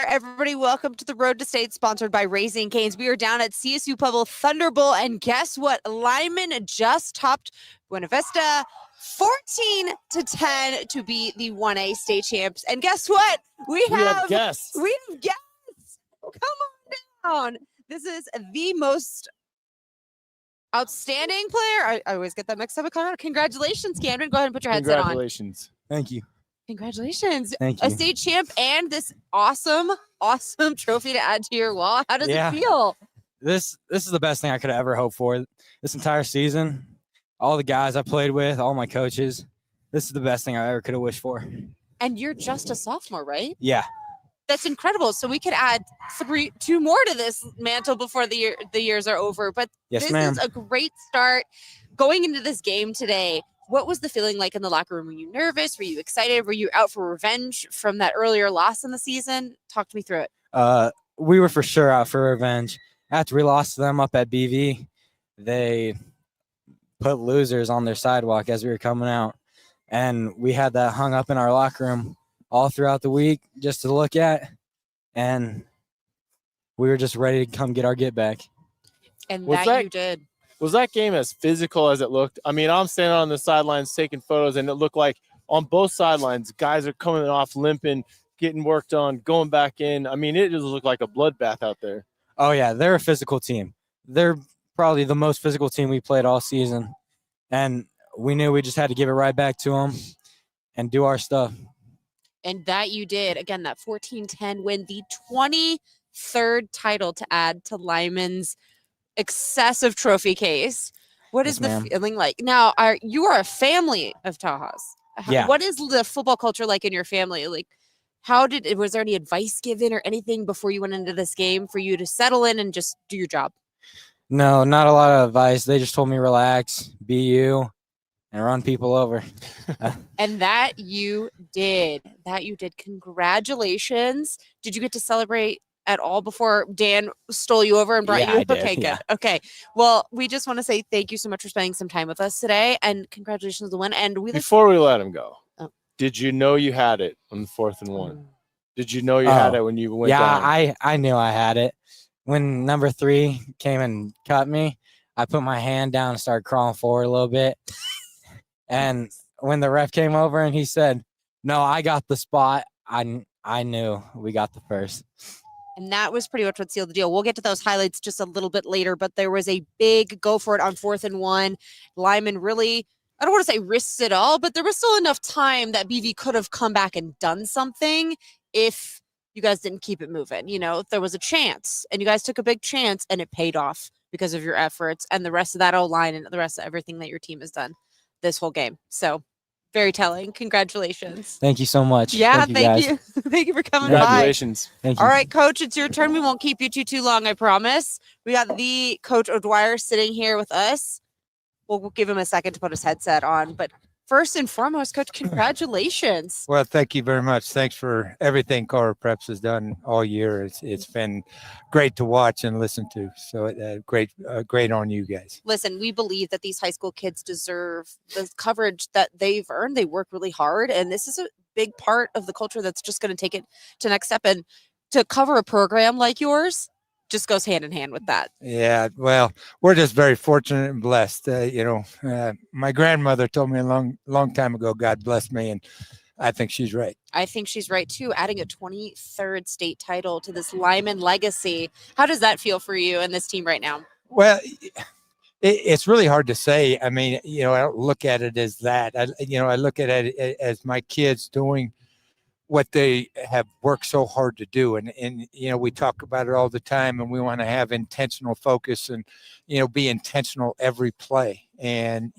Everybody, welcome to the Road to State, sponsored by Raising Cane's. We are down at CSU Pueblo ThunderBowl, and guess what? Lyman just topped Buena Vista 14-10 to be the 1A state champs. And guess what? We have guests. We have guests. Come on down. This is the most outstanding player. I always get that mixed up with Colorado. Congratulations, Camdyn. Go ahead and put your headset on. Congratulations. Thank you. Congratulations. Thank you. A state champ and this awesome trophy to add to your wall. How does it feel? This is the best thing I could have ever hoped for this entire season. All the guys I played with, all my coaches. This is the best thing I ever could have wished for. And you're just a sophomore, right? Yeah. That's incredible. So we could add two more to this mantle before the years are over. But yes, ma'am. Is a great start going into this game today. What was the feeling like in the locker room? Were you nervous? Were you excited? Were you out for revenge from that earlier loss in the season? Talk to me through it. We were for sure out for revenge. After we lost to them up at BV, they put losers on their sidewalk as we were coming out. And we had that hung up in our locker room all throughout the week just to look at. And we were just ready to come get our get back. And that you did. Was that game as physical as it looked? I mean, I'm standing on the sidelines taking photos, and it looked like on both sidelines, guys are coming off limping, getting worked on, going back in. I mean, it just looked like a bloodbath out there. Oh, yeah, they're a physical team. They're probably the most physical team we played all season. And we knew we just had to give it right back to them and do our stuff. And that you did. Again, that 14-10 win, the 23rd title to add to Lyman's excessive trophy case. What is the feeling like? Now, you are a family of Tajas. Yeah. What is the football culture like in your family? Like, was there any advice given or anything before you went into this game for you to settle in and just do your job? No, not a lot of advice. They just told me relax, be you, and run people over. And that you did. Congratulations. Did you get to celebrate at all before Dan stole you over and brought you? Okay, good. Yeah. Okay. Well, we just want to say thank you so much for spending some time with us today, and congratulations on the win. And before we let him go, did you know you had it on the 4th and 1? Did you know you had it when you went down? Yeah, I knew I had it. When number 3 came and cut me, I put my hand down and started crawling forward a little bit. And when the ref came over and he said, "No, I got the spot," I knew we got the first. And that was pretty much what sealed the deal. We'll get to those highlights just a little bit later, but there was a big go for it on 4th and 1. Lyman really, I don't want to say risked it all, but there was still enough time that BV could have come back and done something if you guys didn't keep it moving. You know, if there was a chance, and you guys took a big chance, and it paid off because of your efforts and the rest of that O-line and the rest of everything that your team has done this whole game. So very telling. Congratulations. Thank you so much. Yeah, thank you. Thank you for coming by. Congratulations. Thank you. All right, Coach, it's your turn. We won't keep you too long, I promise. We got the Coach Odwire sitting here with us. We'll give him a second to put his headset on. But first and foremost, Coach, congratulations. Well, thank you very much. Thanks for everything Colorado Preps has done all year. It's been great to watch and listen to. So great on you guys. Listen, we believe that these high school kids deserve the coverage that they've earned. They work really hard, and this is a big part of the culture that's just going to take it to the next step. And to cover a program like yours just goes hand in hand with that. Yeah, well, we're just very fortunate and blessed. My grandmother told me a long time ago, God bless me, and I think she's right. I think she's right too. Adding a 23rd state title to this Lyman legacy. How does that feel for you and this team right now? Well, it's really hard to say. I mean, I don't look at it as that. I look at it as my kids doing what they have worked so hard to do. And we talk about it all the time, and we want to have intentional focus and, be intentional every play. And,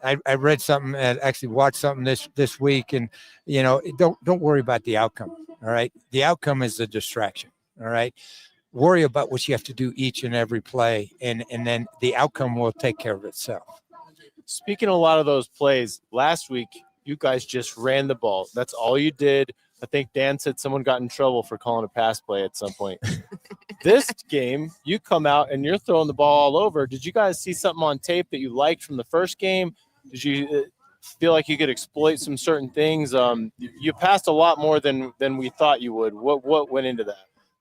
I read something and actually watched something this week, and, don't worry about the outcome. All right. The outcome is a distraction. All right. Worry about what you have to do each and every play. And then the outcome will take care of itself. Speaking of a lot of those plays, last week, you guys just ran the ball. That's all you did. I think Dan said someone got in trouble for calling a pass play at some point. This game, you come out and you're throwing the ball all over. Did you guys see something on tape that you liked from the first game? Did you feel like you could exploit some certain things? You passed a lot more than we thought you would. What went into that?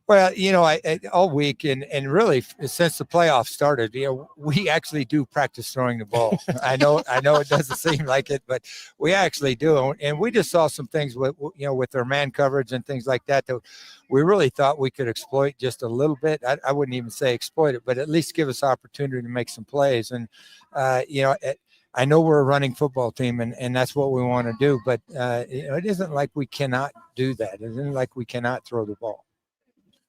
Well, I all week and really since the playoffs started, we actually do practice throwing the ball. I know it doesn't seem like it, but we actually do. And we just saw some things with their man coverage and things like that we really thought we could exploit just a little bit. I wouldn't even say exploit it, but at least give us opportunity to make some plays. And, I know we're a running football team and that's what we want to do, but it isn't like we cannot do that. It isn't like we cannot throw the ball.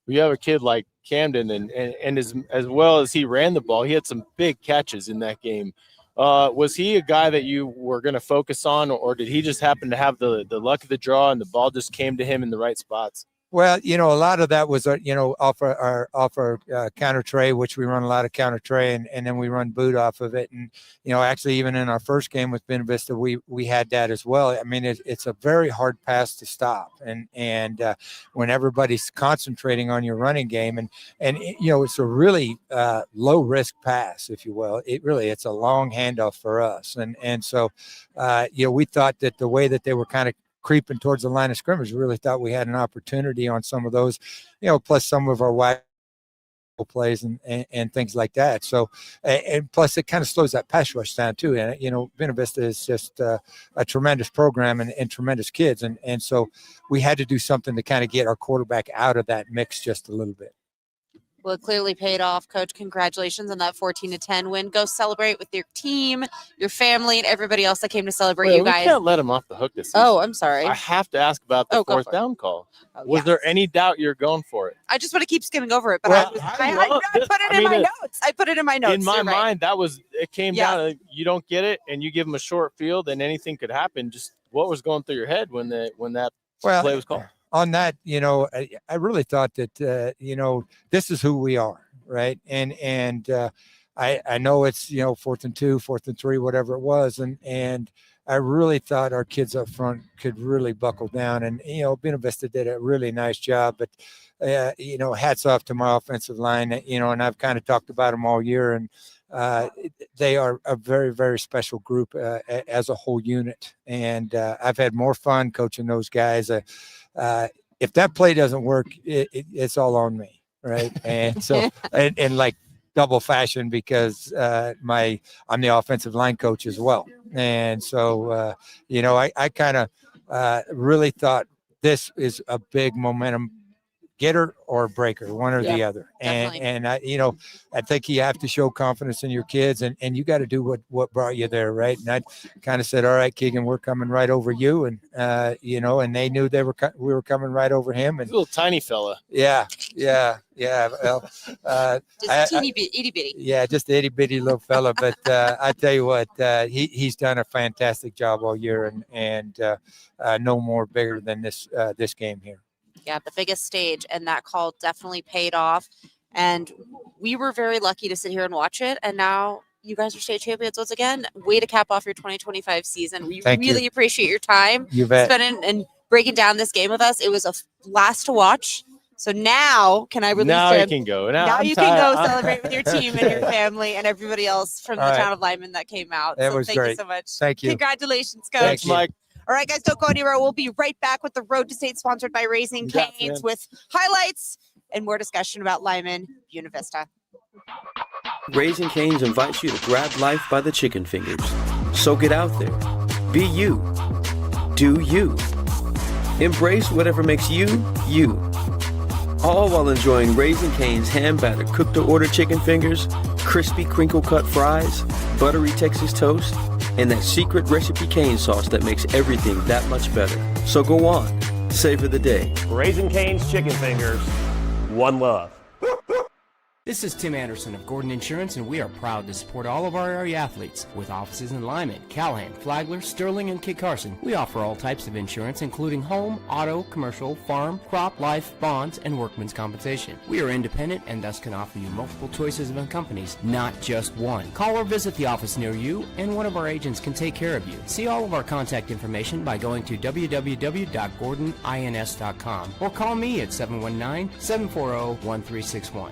You have a kid like Camdyn, and as well as he ran the ball, he had some big catches in that game. Was he a guy that you were going to focus on, or did he just happen to have the luck of the draw and the ball just came to him in the right spots? Well, a lot of that was, off our counter tray, which we run a lot of counter tray, and then we run boot off of it. And, actually even in our first game with Buena Vista, we had that as well. I mean, it's a very hard pass to stop. And when everybody's concentrating on your running game and it's a really low risk pass, if you will. It's a long handoff for us. And so, we thought that the way that they were kind of creeping towards the line of scrimmage, we really thought we had an opportunity on some of those, plus some of our wide plays and things like that. So, and plus it kind of slows that pass rush down too. And, Buena Vista is just a tremendous program and tremendous kids. And so we had to do something to kind of get our quarterback out of that mix just a little bit. Well, it clearly paid off, Coach. Congratulations on that 14-10 win. Go celebrate with your team, your family, and everybody else that came to celebrate you guys. We can't let him off the hook this season. Oh, I'm sorry. I have to ask about the fourth down call. Was there any doubt you're going for it? I just want to keep skimming over it, but Well, I put it in my notes. I put it in my notes. In my mind, it came down. You don't get it, and you give him a short field, and anything could happen. Just what was going through your head when that play was called? On that, I really thought that, this is who we are, right? And I know it's, 4th and 2, 4th and 3, whatever it was. And I really thought our kids up front could really buckle down. And, Buena Vista did a really nice job. But, hats off to my offensive line, and I've kind of talked about them all year. And they are a very, very special group as a whole unit. And I've had more fun coaching those guys. If that play doesn't work, it's all on me, right? And so, and like double fashion because I'm the offensive line coach as well. And so, I kind of really thought this is a big momentum getter or breaker, one or the other. And I think you have to show confidence in your kids and you got to do what brought you there. Right. And I kind of said, all right, Keegan, we're coming right over you. And, and they knew we were coming right over him. And little tiny fella. Yeah. Well, just itty bitty. Yeah. Just an itty bitty little fella. But I tell you what, he's done a fantastic job all year and no more bigger than this game here. Yeah, the biggest stage, and that call definitely paid off. And we were very lucky to sit here and watch it. And now you guys are state champions once again. Way to cap off your 2025 season. We really appreciate your time spending and breaking down this game with us. It was a blast to watch. So now, can I release Now him? you can go. Now you can go celebrate with your team and your family and everybody else from the town of Lyman that came out. That was thank great. you so much. Thank you. Congratulations, Coach. Thanks, Mike. All right, guys, don't go anywhere. We'll be right back with the Road to State, sponsored by Raising Cane's, with highlights and more discussion about Lyman, Buena Vista. Raising Cane's invites you to grab life by the chicken fingers. So get out there. Be you. Do you. Embrace whatever makes you, you. All while enjoying Raising Cane's hand-battered cooked-to-order chicken fingers, crispy crinkle-cut fries, buttery Texas toast, and that secret recipe cane sauce that makes everything that much better. So go on, savor the day. Raising Cane's chicken fingers, one love. This is Tim Anderson of Gordon Insurance, and we are proud to support all of our area athletes. With offices in Lyman, Callahan, Flagler, Sterling, and Kit Carson, we offer all types of insurance, including home, auto, commercial, farm, crop, life, bonds, and workman's compensation. We are independent and thus can offer you multiple choices of companies, not just one. Call or visit the office near you, and one of our agents can take care of you. See all of our contact information by going to www.gordonins.com or call me at 719-740-1361.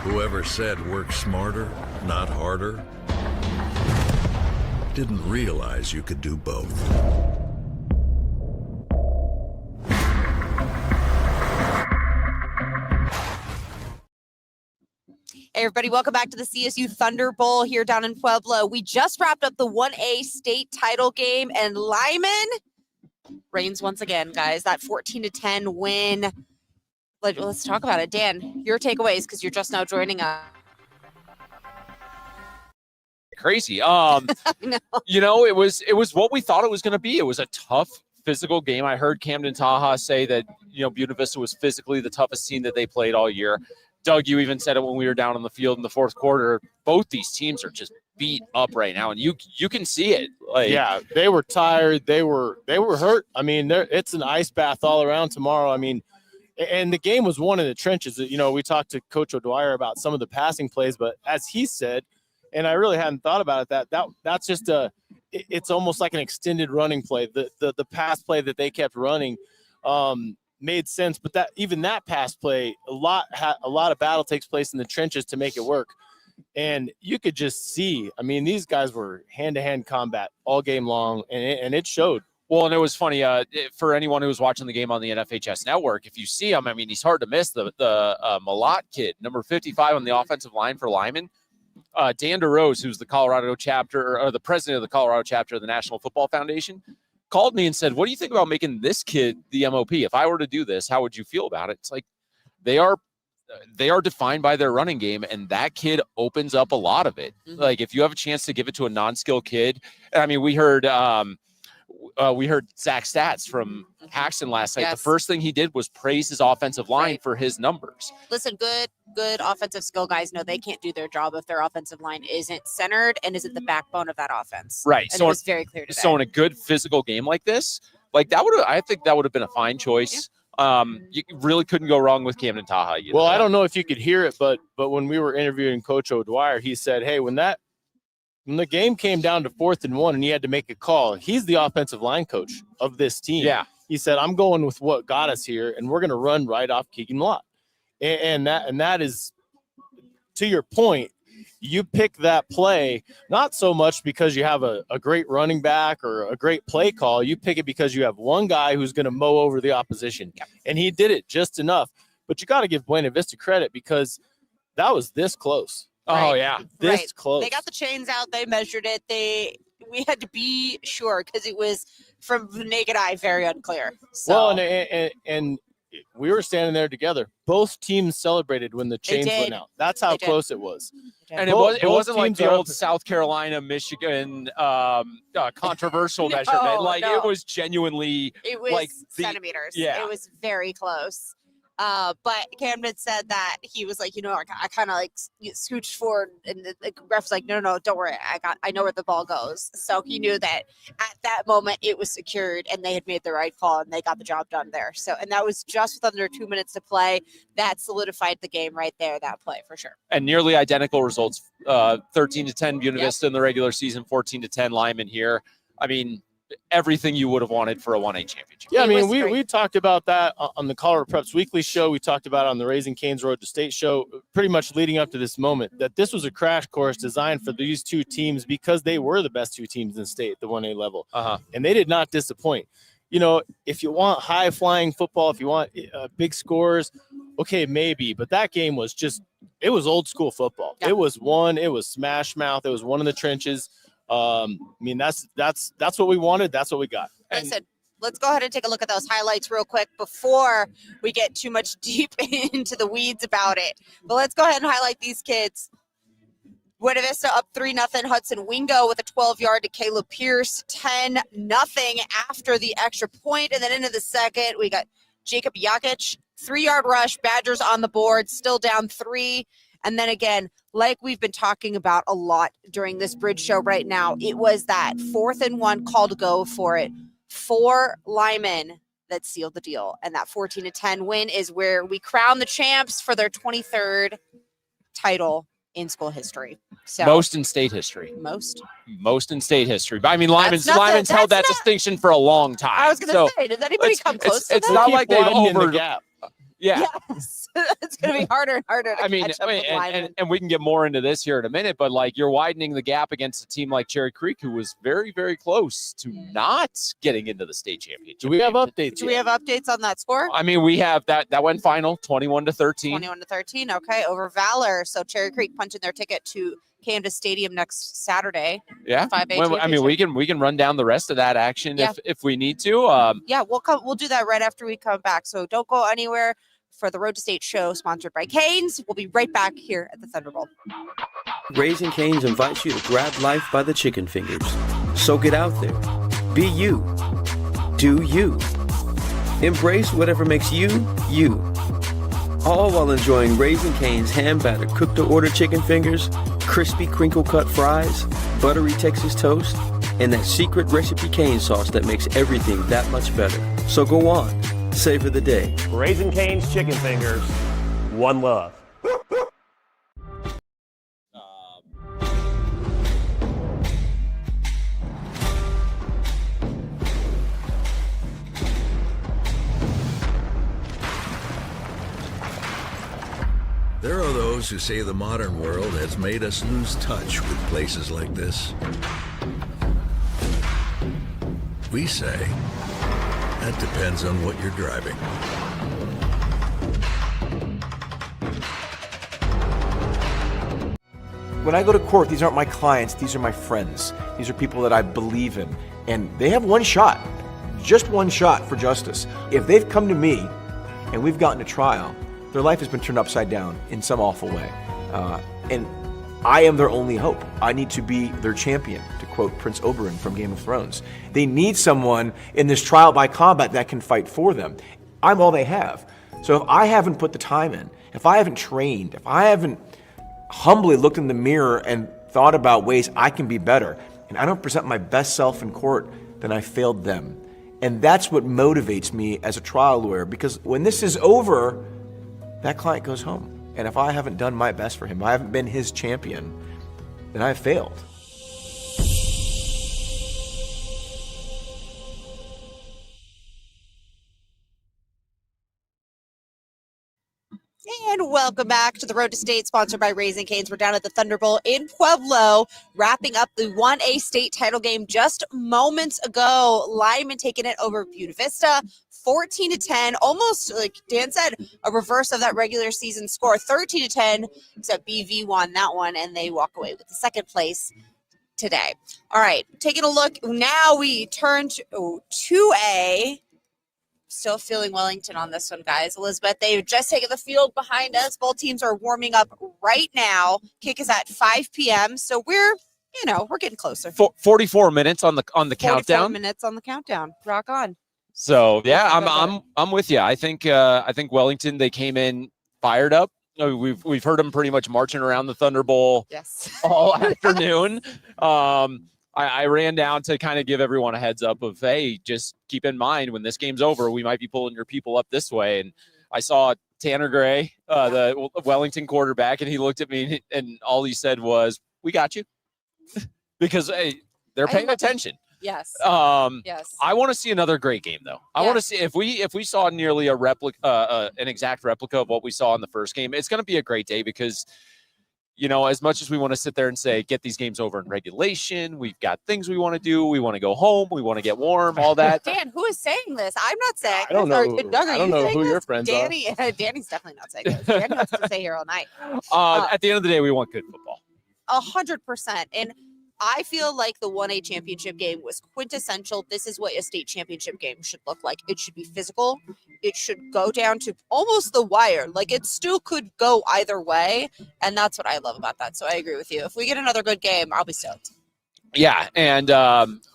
Whoever said work smarter, not harder, didn't realize you could do both. Hey everybody, welcome back to the CSU ThunderBowl here down in Pueblo. We just wrapped up the 1A state title game, and Lyman reigns once again, guys. That 14-10 win. Let's talk about it. Dan, your takeaways, because you're just now joining us. Crazy. No. You know, it was what we thought it was going to be. It was a tough physical game. I heard Camdyn Tacha say that, Buena Vista was physically the toughest team that they played all year. Doug, you even said it when we were down on the field in the fourth quarter. Both these teams are just beat up right now, and you can see it. Yeah, they were tired. They were hurt. I mean, it's an ice bath all around tomorrow. I mean, and the game was won in the trenches. We talked to Coach Odwire about some of the passing plays, but as he said, and I really hadn't thought about it, that's just it's almost like an extended running play. The pass play that they kept running made sense, but that pass play, a lot of battle takes place in the trenches to make it work. And you could just see, I mean, these guys were hand-to-hand combat all game long, and it showed. Well, and it was funny for anyone who was watching the game on the NFHS network. If you see him, I mean, he's hard to miss. The Malott kid, number 55 on the offensive line for Lyman, Dan DeRose, who's the Colorado chapter or the president of the Colorado chapter of the National Football Foundation, called me and said, "What do you think about making this kid the MOP? If I were to do this, how would you feel about it?" It's like they are defined by their running game, and that kid opens up a lot of it. Mm-hmm. Like if you have a chance to give it to a non-skilled kid, I mean, we heard Zach Stats from Paxton last night. Yes. The first thing he did was praise his offensive line for his numbers. Listen, good offensive skill guys know they can't do their job if their offensive line isn't centered and isn't the backbone of that offense. Right. And so it was very clear today. So in a good physical game like this, I think that would have been a fine choice. Yeah. You really couldn't go wrong with Camdyn Tacha. Well, I don't know if you could hear it, but when we were interviewing Coach Odwire, he said, "Hey, when the game came down to 4th and 1 and he had to make a call, he's the offensive line coach of this team. Yeah. He said, I'm going with what got us here, and we're going to run right off Keegan Malott. And that is, to your point, you pick that play, not so much because you have a great running back or a great play call. You pick it because you have one guy who's going to mow over the opposition. Yep. And he did it just enough. But you got to give Buena Vista credit because that was this close. Right. Oh, yeah. This close. They got the chains out. They measured it. We had to be sure because it was, from the naked eye, very unclear. So. Well, and we were standing there together. Both teams celebrated when the chains went out. That's how close it was. And it wasn't like the old South Carolina, Michigan controversial measurement. No. It was genuinely centimeters. Yeah. It was very close. But Camdyn said that he was like, I kind of scooched forward, and the ref was like, no, don't worry. I know where the ball goes. So he knew that at that moment it was secured and they had made the right call and they got the job done there. So, and that was just with under 2 minutes to play. That solidified the game right there, that play for sure. And nearly identical results, 13-10 Buena Vista in the regular season, 14-10 Lyman here. I mean, everything you would have wanted for a 1A championship. Yeah, I mean, we talked about that on the Colorado Preps Weekly show. We talked about it on the Raising Cane's Road to State show, pretty much leading up to this moment, that this was a crash course designed for these two teams because they were the best two teams in the state at the 1A level. And they did not disappoint. If you want high-flying football, if you want big scores, okay, maybe. But that game was it was old-school football. Yeah. It was smash mouth. It was one in the trenches. I mean, that's what we wanted. That's what we got. Listen, let's go ahead and take a look at those highlights real quick before we get too much deep into the weeds about it. But let's go ahead and highlight these kids. Buena Vista up 3-0. Hudson Wingo with a 12-yard to Caleb Pierce. 10-0 after the extra point. And then into the second, we got Jacob Jakic, 3-yard rush. Badgers on the board, still down 3. And then again, like we've been talking about a lot during this bridge show right now, it was that 4th and 1 call to go for it for Lyman that sealed the deal. And that 14-10 win is where we crown the champs for their 23rd title in school history. So Most in state history. Most in state history. But I mean, Lyman's held that distinction for a long time. I was going to say, does anybody come close to that? It's not like they've the gap. Yeah. Yes. It's going to be harder and harder to catch up with Lyman. and we can get more into this here in a minute, but like you're widening the gap against a team like Cherry Creek, who was very, very close to not getting into the state championship. Do we have updates? Do we have updates on that score? I mean, we have that went final 21-13. 21-13. Okay, over Valor. So Cherry Creek punching their ticket to Camden Stadium next Saturday. Yeah. 5A I mean, we can run down the rest of that action if we need to. Yeah, we'll do that right after we come back. So don't go anywhere for the Road to State show sponsored by Canes. We'll be right back here at the Thunderbowl. Raising Cane's invites you to grab life by the chicken fingers. So get out there. Be you. Do you. Embrace whatever makes you, you. All while enjoying Raising Cane's hand-battered cooked-to-order chicken fingers, crispy crinkle-cut fries, buttery Texas toast, and that secret recipe cane sauce that makes everything that much better. So go on. Savor the day. Raising Cane's chicken fingers. One love. There are those who say the modern world has made us lose touch with places like this. We say, that depends on what you're driving. When I go to court, these aren't my clients, these are my friends. These are people that I believe in. And they have one shot, just one shot for justice. If they've come to me and we've gotten to trial, their life has been turned upside down in some awful way. And I am their only hope. I need to be their champion, to quote Prince Oberyn from Game of Thrones. They need someone in this trial by combat that can fight for them. I'm all they have. So if I haven't put the time in, if I haven't trained, if I haven't humbly looked in the mirror and thought about ways I can be better, and I don't present my best self in court, then I failed them. And that's what motivates me as a trial lawyer, because when this is over, that client goes home. And if I haven't done my best for him, I haven't been his champion, then I've failed. And welcome back to the Road to State, sponsored by Raising Cane's. We're down at the Thunderbowl in Pueblo, wrapping up the 1A state title game just moments ago. Lyman taking it over Buena Vista, 14-10, almost like Dan said, a reverse of that regular season score, 13-10, except BV won that one, and they walk away with the second place today. All right, taking a look. Now we turn to 2A. Still feeling Wellington on this one, guys. Elizabeth, they've just taken the field behind us. Both teams are warming up right now. Kick is at 5 p.m. So we're getting closer. 44 minutes on the countdown. 44 minutes on the countdown. Rock on. So yeah, I'm with you. I think Wellington, they came in fired up. We've heard them pretty much marching around the Thunderbowl all afternoon. I ran down to kind of give everyone a heads up of, hey, just keep in mind when this game's over, we might be pulling your people up this way. And I saw Tanner Gray, the Wellington quarterback, and he looked at me and all he said was, "We got you," because hey, they're paying attention. Yes. Yes. I want to see another great game, though. I want to see if we saw nearly a replica, an exact replica of what we saw in the first game. It's going to be a great day because, as much as we want to sit there and say, get these games over in regulation, we've got things we want to do. We want to go home. We want to get warm, all that. Dan, who is saying this? I'm not saying I don't know. Doug, I don't know who your friends are. Danny's definitely not saying this. Danny wants to stay here all night. At the end of the day, we want good football. 100%. And I feel like the 1A championship game was quintessential. This is what a state championship game should look like. It should be physical. It should go down to almost the wire. Like, it still could go either way. And that's what I love about that. So I agree with you. If we get another good game, I'll be stoked. Yeah. And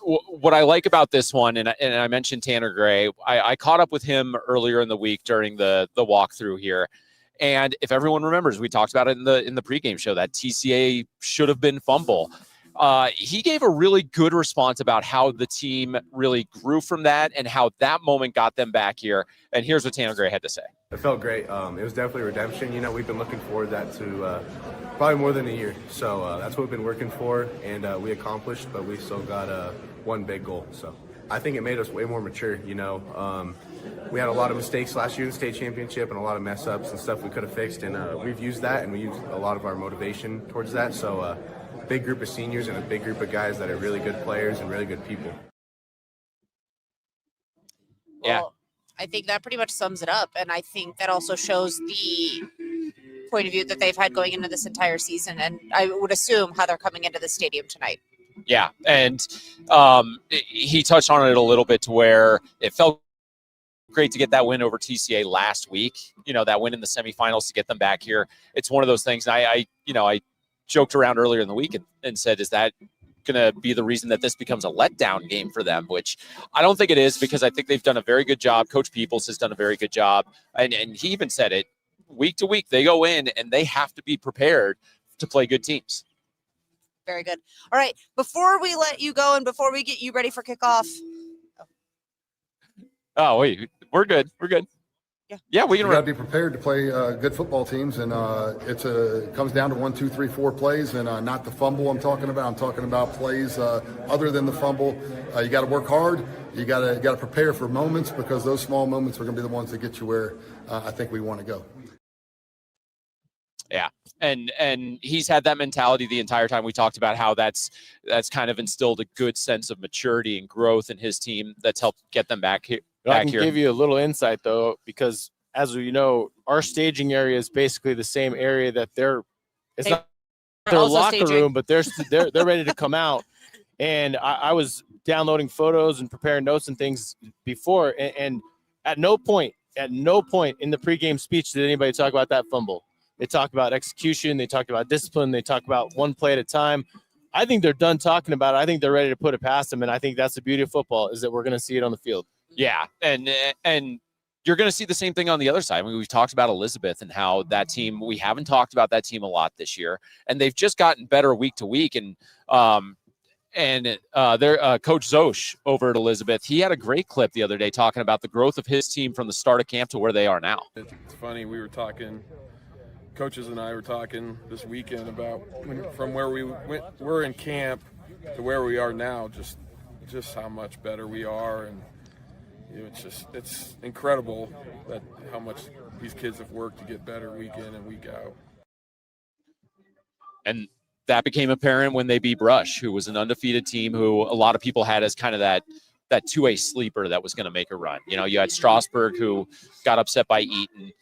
what I like about this one, and I mentioned Tanner Gray, I caught up with him earlier in the week during the walkthrough here. And if everyone remembers, we talked about it in the pregame show, that TCA should have been fumble. he gave a really good response about how the team really grew from that and how that moment got them back here. And here's what Tanner Gray had to say. It felt great. It was definitely redemption. You know, we've been looking forward to that to probably more than a year. So that's what we've been working for, and we accomplished, but we still got one big goal. So I think it made us way more mature, you know. We had a lot of mistakes last year in the state championship and a lot of mess ups and stuff we could have fixed, and we've used that, and we used a lot of our motivation towards that. So big group of seniors and a big group of guys that are really good players and really good people. Yeah. Well, I think that pretty much sums it up. And I think that also shows the point of view that they've had going into this entire season. And I would assume how they're coming into the stadium tonight. Yeah. And he touched on it a little bit to where it felt great to get that win over TCA last week, you know, that win in the semifinals to get them back here. It's one of those things. I joked around earlier in the week and said, is that going to be the reason that this becomes a letdown game for them? Which I don't think it is, because I think they've done a very good job. Coach Peoples has done a very good job. And he even said it, week to week, they go in and they have to be prepared to play good teams. Very good. All right. Before we let you go and before we get you ready for kickoff. Oh, wait, we're good. We're good. Yeah, we can. You got to be prepared to play good football teams, and it comes down to 1, 2, 3, 4 plays, and not the fumble I'm talking about. I'm talking about plays other than the fumble. You got to work hard. You got to prepare for moments, because those small moments are going to be the ones that get you where I think we want to go. Yeah, and he's had that mentality the entire time. We talked about how that's kind of instilled a good sense of maturity and growth in his team that's helped get them back here. I can give you a little insight, though, because as you know, our staging area is basically the same area that it's not their locker room, but they're ready to come out. And I was downloading photos and preparing notes and things before, and at no point in the pregame speech did anybody talk about that fumble. They talked about execution, they talked about discipline, they talked about one play at a time. I think they're done talking about it. I think they're ready to put it past them, and I think that's the beauty of football, is that we're going to see it on the field. Yeah, and you're going to see the same thing on the other side. I mean, we've talked about Elizabeth and how that team, we haven't talked about that team a lot this year, and they've just gotten better week to week. And their Coach Zosh over at Elizabeth, he had a great clip the other day talking about the growth of his team from the start of camp to where they are now. It's funny, coaches and I were talking this weekend about from where we're in camp to where we are now, just how much better we are. And you know, it's incredible that how much these kids have worked to get better week in and week out. And that became apparent when they beat Brush, who was an undefeated team who a lot of people had as kind of that 2-way sleeper that was going to make a run. You know, you had Strasburg, who got upset by Eaton.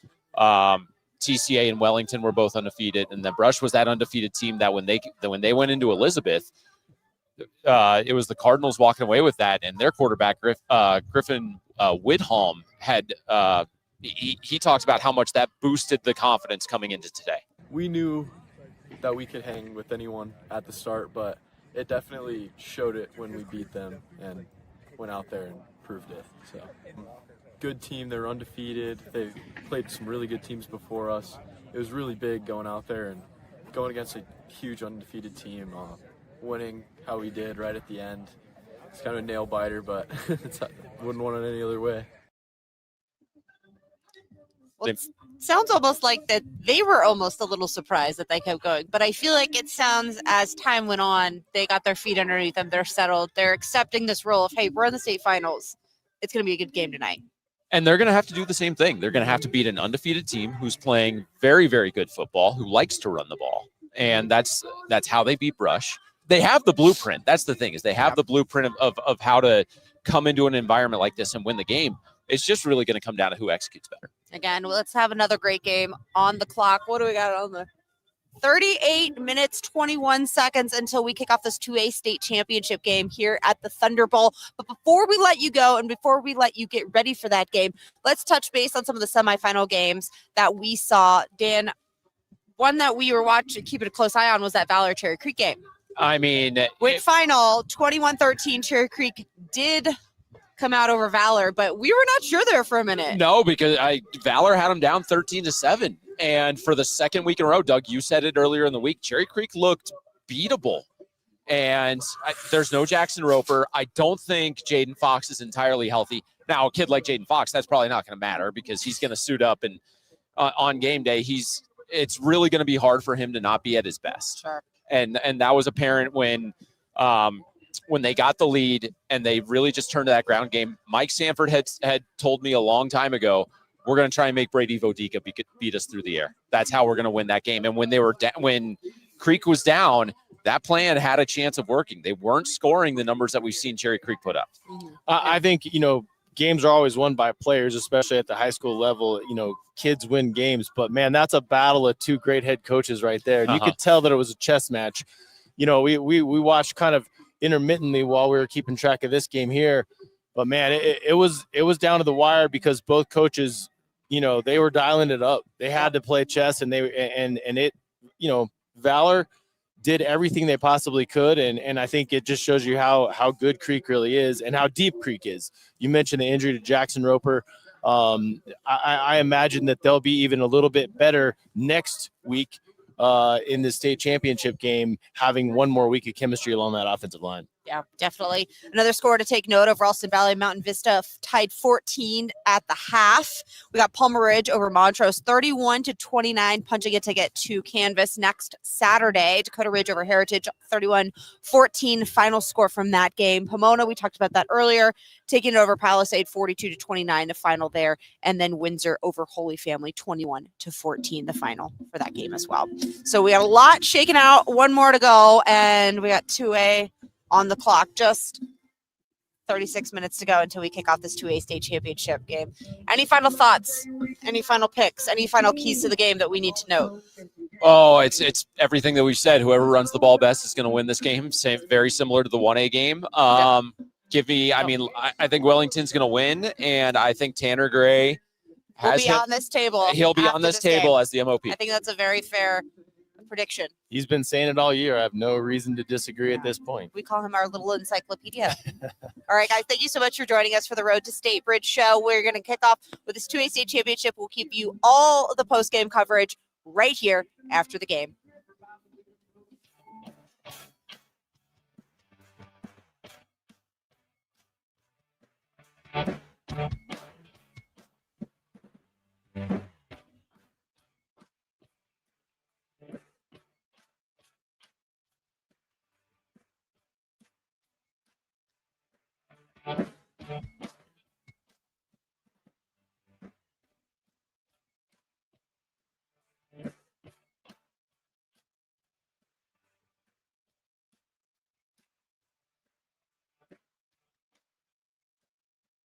TCA and Wellington were both undefeated, and then Brush was that undefeated team that when they went into Elizabeth, it was the Cardinals walking away with that, and their quarterback Griffin Widholm had he talks about how much that boosted the confidence coming into today. We knew that we could hang with anyone at the start, but it definitely showed it when we beat them and went out there and proved it. So, good team. They're undefeated. They played some really good teams before us. It was really big going out there and going against a huge undefeated team, winning how we did right at the end. It's kind of a nail biter, but wouldn't want it any other way. Well, it sounds almost like that they were almost a little surprised that they kept going. But I feel like it sounds, as time went on, they got their feet underneath them. They're settled. They're accepting this role of, hey, we're in the state finals. It's going to be a good game tonight. And they're going to have to do the same thing. They're going to have to beat an undefeated team who's playing very, very good football, who likes to run the ball. And that's how they beat Brush. They have the blueprint. That's the thing, is they have the blueprint of how to come into an environment like this and win the game. It's just really going to come down to who executes better. Again, let's have another great game on the clock. What do we got on the 38 minutes, 21 seconds until we kick off this 2A state championship game here at the ThunderBowl. But before we let you go and before we let you get ready for that game, let's touch base on some of the semifinal games that we saw. Dan, one that we were watching, keeping a close eye on, was that Valor Cherry Creek game. I mean, with final 21-13, Cherry Creek did come out over Valor, but we were not sure there for a minute. No, because Valor had them down 13-7. And for the second week in a row, Doug, you said it earlier in the week, Cherry Creek looked beatable. And there's no Jackson Roper. I don't think Jaden Fox is entirely healthy. Now, a kid like Jaden Fox, that's probably not going to matter because he's going to suit up and on game day, it's really going to be hard for him to not be at his best. Sure. And that was apparent when they got the lead and they really just turned to that ground game. Mike Sanford had told me a long time ago, we're going to try and make Brady Vodica beat us through the air. That's how we're going to win that game. And when when Creek was down, that plan had a chance of working. They weren't scoring the numbers that we've seen Cherry Creek put up. I think, games are always won by players, especially at the high school level. Kids win games, but man, that's a battle of two great head coaches right there. And you could tell that it was a chess match. We watched kind of intermittently while we were keeping track of this game here, but man, it was down to the wire because both coaches, they were dialing it up. They had to play chess, and Valor did everything they possibly could, and I think it just shows you how good Creek really is and how deep Creek is. You mentioned the injury to Jackson Roper. I imagine that they'll be even a little bit better next week in the state championship game, having one more week of chemistry along that offensive line. Yeah, definitely. Another score to take note of: Ralston Valley Mountain Vista tied 14 at the half. We got Palmer Ridge over Montrose 31-29, punching a ticket to Canvas next Saturday. Dakota Ridge over Heritage 31-14, final score from that game. Pomona, we talked about that earlier, taking it over Palisade 42-29, the final there. And then Windsor over Holy Family 21-14, the final for that game as well. So we got a lot shaken out, one more to go, and we got 2A on the clock, just 36 minutes to go until we kick off this 2A state championship game. Any final thoughts? Any final picks? Any final keys to the game that we need to note? Oh, it's everything that we've said. Whoever runs the ball best is going to win this game. Very similar to the 1A game. I think Wellington's going to win, and I think Tanner Gray will be on this table. He'll be on this table game as the MOP. I think that's a very fair prediction. He's been saying it all year. I have no reason to disagree at this point. We call him our little encyclopedia. All right, guys, thank you so much for joining us for the Road to State Bridge show. We're going to kick off with this 2A state championship. We'll keep you all the post-game coverage right here after the game.